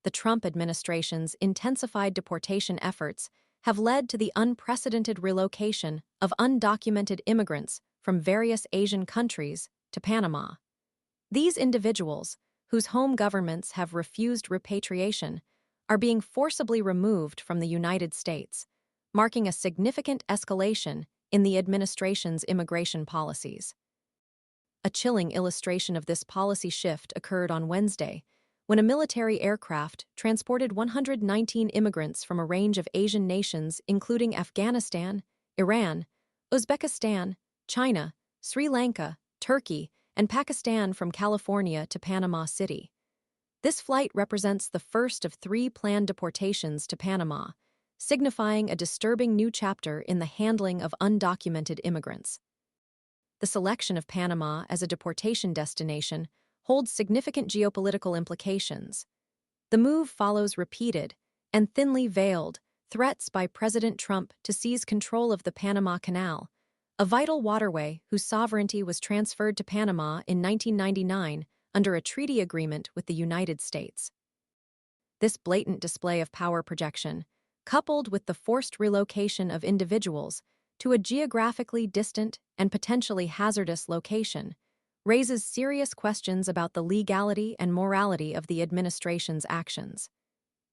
the Trump administration's intensified deportation efforts have led to the unprecedented relocation of undocumented immigrants from various Asian countries to Panama. These individuals, whose home governments have refused repatriation, are being forcibly removed from the United States, marking a significant escalation in the administration's immigration policies. A chilling illustration of this policy shift occurred on Wednesday, when a military aircraft transported 119 immigrants from a range of Asian nations including Afghanistan, Iran, Uzbekistan, China, Sri Lanka, Turkey, and Pakistan from California to Panama City. This flight represents the first of 3 planned deportations to Panama, signifying a disturbing new chapter in the handling of undocumented immigrants. The selection of Panama as a deportation destination holds significant geopolitical implications. The move follows repeated and thinly veiled threats by President Trump to seize control of the Panama Canal, a vital waterway whose sovereignty was transferred to Panama in 1999 under a treaty agreement with the United States. This blatant display of power projection, coupled with the forced relocation of individuals to a geographically distant and potentially hazardous location, raises serious questions about the legality and morality of the administration's actions.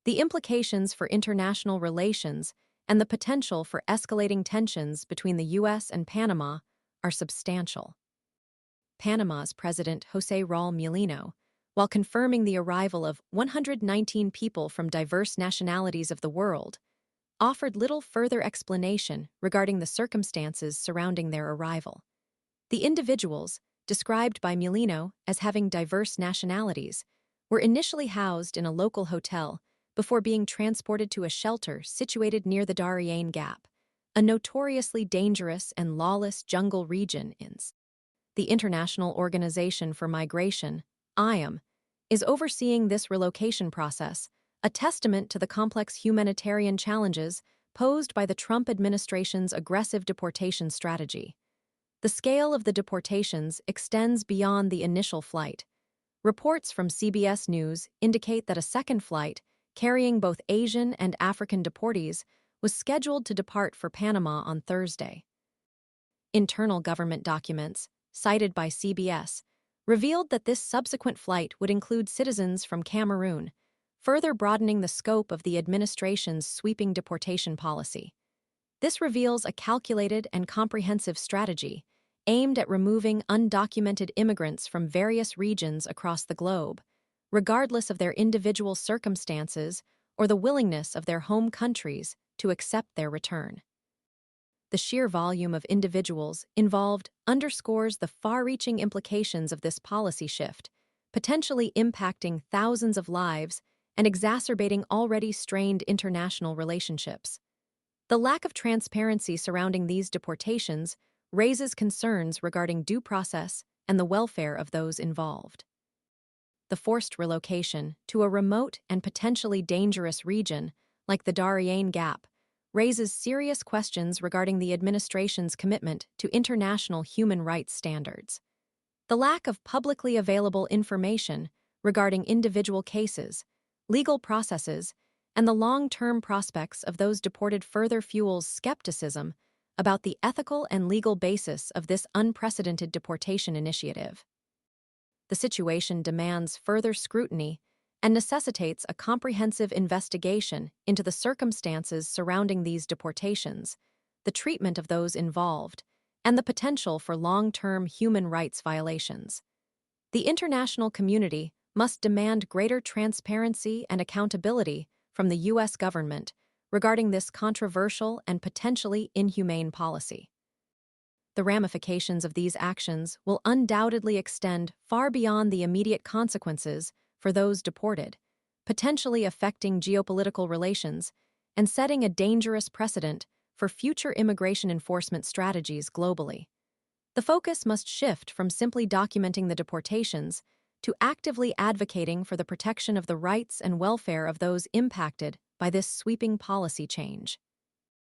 The implications for international relations and the potential for escalating tensions between the U.S. and Panama are substantial. Panama's President José Raúl Mulino, while confirming the arrival of 119 people from diverse nationalities of the world, offered little further explanation regarding the circumstances surrounding their arrival. The individuals, described by Mulino as having diverse nationalities, were initially housed in a local hotel before being transported to a shelter situated near the Darien Gap, a notoriously dangerous and lawless jungle region in the International Organization for Migration, IOM, is overseeing this relocation process, a testament to the complex humanitarian challenges posed by the Trump administration's aggressive deportation strategy. The scale of the deportations extends beyond the initial flight. Reports from CBS News indicate that a second flight, carrying both Asian and African deportees, was scheduled to depart for Panama on Thursday. Internal government documents, cited by CBS, revealed that this subsequent flight would include citizens from Cameroon, further broadening the scope of the administration's sweeping deportation policy. This reveals a calculated and comprehensive strategy aimed at removing undocumented immigrants from various regions across the globe, regardless of their individual circumstances or the willingness of their home countries to accept their return. The sheer volume of individuals involved underscores the far-reaching implications of this policy shift, potentially impacting thousands of lives and exacerbating already strained international relationships. The lack of transparency surrounding these deportations raises concerns regarding due process and the welfare of those involved. The forced relocation to a remote and potentially dangerous region, like the Darien Gap, raises serious questions regarding the administration's commitment to international human rights standards. The lack of publicly available information regarding individual cases, legal processes, and the long-term prospects of those deported further fuels skepticism about the ethical and legal basis of this unprecedented deportation initiative. The situation demands further scrutiny and necessitates a comprehensive investigation into the circumstances surrounding these deportations, the treatment of those involved, and the potential for long-term human rights violations. The international community must demand greater transparency and accountability from the U.S. government regarding this controversial and potentially inhumane policy. The ramifications of these actions will undoubtedly extend far beyond the immediate consequences for those deported, potentially affecting geopolitical relations and setting a dangerous precedent for future immigration enforcement strategies globally. The focus must shift from simply documenting the deportations to actively advocating for the protection of the rights and welfare of those impacted by this sweeping policy change.